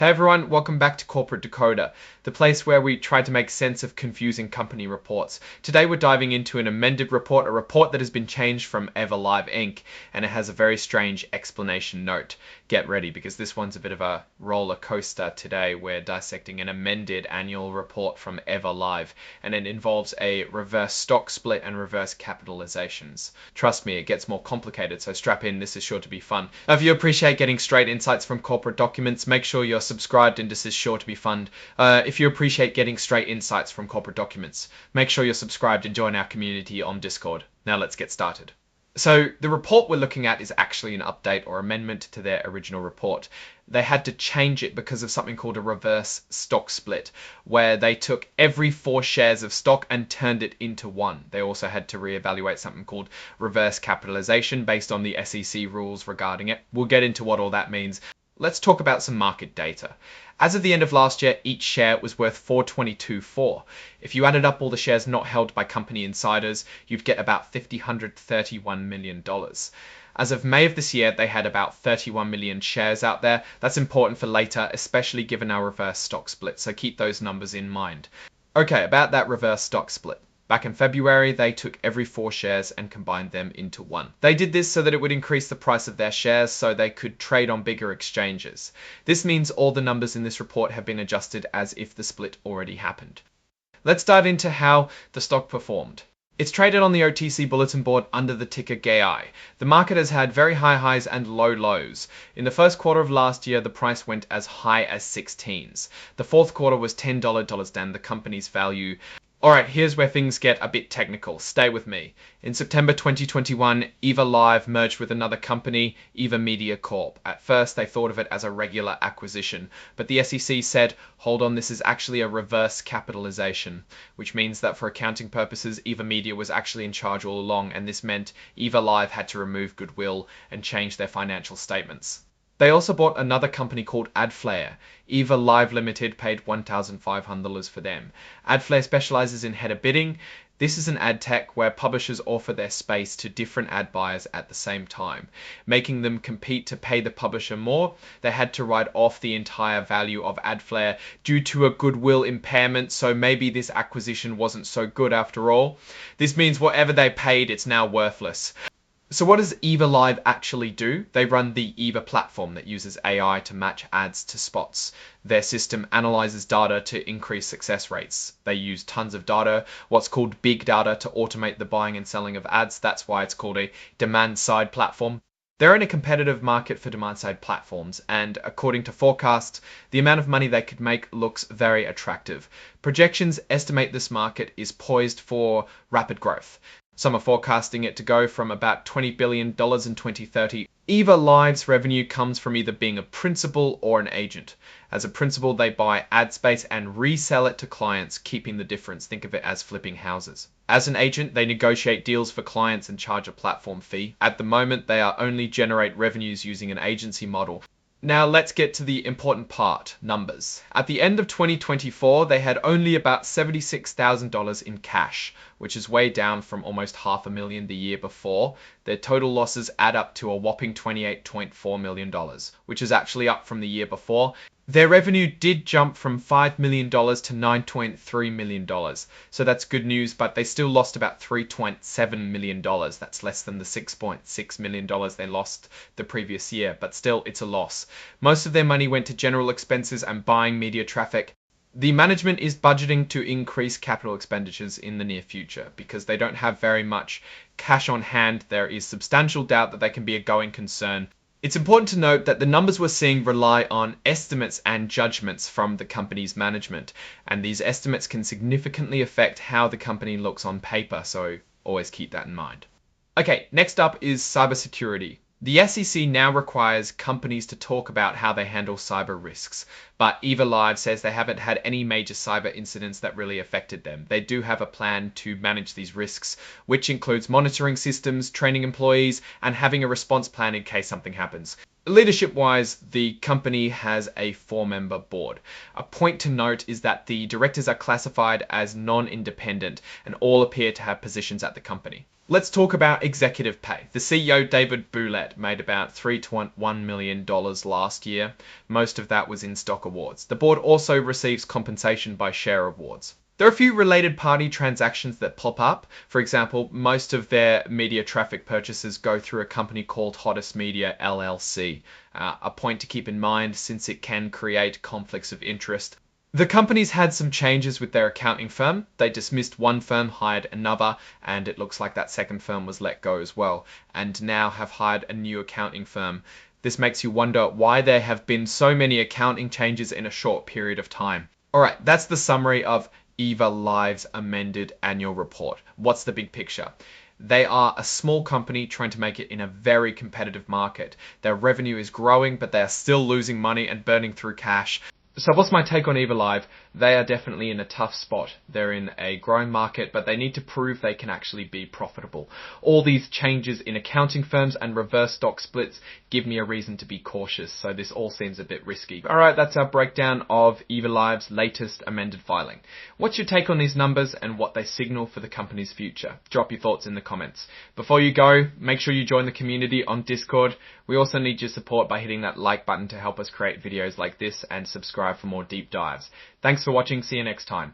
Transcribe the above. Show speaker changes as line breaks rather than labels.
Hey everyone, welcome back to Corporate Decoder, the place where we try to make sense of confusing company reports. Today we're diving into an amended report, a report that has been changed from Eva Live Inc, and it has a very strange explanation note. Get ready because this one's a bit of a roller coaster today. We're dissecting an amended annual report from Eva Live, and it involves a reverse stock split and reverse capitalizations. Trust me, it gets more complicated, so strap in, this is sure to be fun. Now, if you appreciate getting straight insights from corporate documents, make sure you're subscribed, and this is sure to be fun. If you appreciate getting straight insights from corporate documents, make sure you're subscribed and join our community on Discord. Now let's get started. So the report we're looking at is actually an update or amendment to their original report. They had to change it because of something called a reverse stock split, where they took every 4 shares of stock and turned it into one. They also had to reevaluate something called reverse capitalization based on the SEC rules regarding it. We'll get into what all that means. Let's talk about some market data. As of the end of last year, each share was worth $422.4. If you added up all the shares not held by company insiders, you'd get about $131 million. As of May of this year, they had about 31 million shares out there. That's important for later, especially given our reverse stock split, so keep those numbers in mind. Okay, about that reverse stock split. Back in February, they took every 4 shares and combined them into one. They did this so that it would increase the price of their shares so they could trade on bigger exchanges. This means all the numbers in this report have been adjusted as if the split already happened. Let's dive into how the stock performed. It's traded on the OTC bulletin board under the ticker GAI. The market has had very high highs and low lows. In the first quarter of last year, the price went as high as 16s. The fourth quarter was $10 down, the company's value. Alright, here's where things get a bit technical. Stay with me. In September 2021, Eva Live merged with another company, Eva Media Corp. At first, they thought of it as a regular acquisition, but the SEC said, hold on, this is actually a reverse capitalization, which means that for accounting purposes, Eva Media was actually in charge all along, and this meant Eva Live had to remove goodwill and change their financial statements. They also bought another company called AdFlare. Eva Live Limited paid $1,500 for them. AdFlare specializes in header bidding. This is an ad tech where publishers offer their space to different ad buyers at the same time, making them compete to pay the publisher more. They had to write off the entire value of AdFlare due to a goodwill impairment, so maybe this acquisition wasn't so good after all. This means whatever they paid, it's now worthless. So what does Eva Live actually do? They run the Eva platform that uses AI to match ads to spots. Their system analyzes data to increase success rates. They use tons of data, what's called big data, to automate the buying and selling of ads. That's why it's called a demand-side platform. They're in a competitive market for demand-side platforms, and according to forecasts, the amount of money they could make looks very attractive. Projections estimate this market is poised for rapid growth. Some are forecasting it to go from about $20 billion in 2030. Eva Live's revenue comes from either being a principal or an agent. As a principal, they buy ad space and resell it to clients, keeping the difference. Think of it as flipping houses. As an agent, they negotiate deals for clients and charge a platform fee. At the moment, they are only generate revenues using an agency model. Now let's get to the important part, numbers. At the end of 2024, they had only about $76,000 in cash, which is way down from almost $500,000 the year before. Their total losses add up to a whopping $28.4 million, which is actually up from the year before. Their revenue did jump from $5 million to $9.3 million. So that's good news, but they still lost about $3.7 million. That's less than the $6.6 million they lost the previous year, but still it's a loss. Most of their money went to general expenses and buying media traffic. The management is budgeting to increase capital expenditures in the near future because they don't have very much cash on hand. There is substantial doubt that they can be a going concern. It's important to note that the numbers we're seeing rely on estimates and judgments from the company's management, and these estimates can significantly affect how the company looks on paper, so always keep that in mind. Okay, next up is cybersecurity. The SEC now requires companies to talk about how they handle cyber risks, but Eva Live says they haven't had any major cyber incidents that really affected them. They do have a plan to manage these risks, which includes monitoring systems, training employees, and having a response plan in case something happens. Leadership-wise, the company has a 4-member board. A point to note is that the directors are classified as non-independent and all appear to have positions at the company. Let's talk about executive pay. The CEO, David Boulette, made about $3.1 million last year. Most of that was in stock awards. The board also receives compensation by share awards. There are a few related party transactions that pop up. For example, most of their media traffic purchases go through a company called Hottest Media LLC. A point to keep in mind since it can create conflicts of interest. The company's had some changes with their accounting firm. They dismissed one firm, hired another, and it looks like that second firm was let go as well, and now have hired a new accounting firm. This makes you wonder why there have been so many accounting changes in a short period of time. Alright, that's the summary of Eva Live's amended annual report. What's the big picture? They are a small company trying to make it in a very competitive market. Their revenue is growing, but they are still losing money and burning through cash. So what's my take on Eva Live? They are definitely in a tough spot. They're in a growing market, but they need to prove they can actually be profitable. All these changes in accounting firms and reverse stock splits give me a reason to be cautious, so this all seems a bit risky. Alright, that's our breakdown of Eva Live's latest amended filing. What's your take on these numbers and what they signal for the company's future? Drop your thoughts in the comments. Before you go, make sure you join the community on Discord. We also need your support by hitting that like button to help us create videos like this and subscribe for more deep dives. Thanks for watching. See you next time.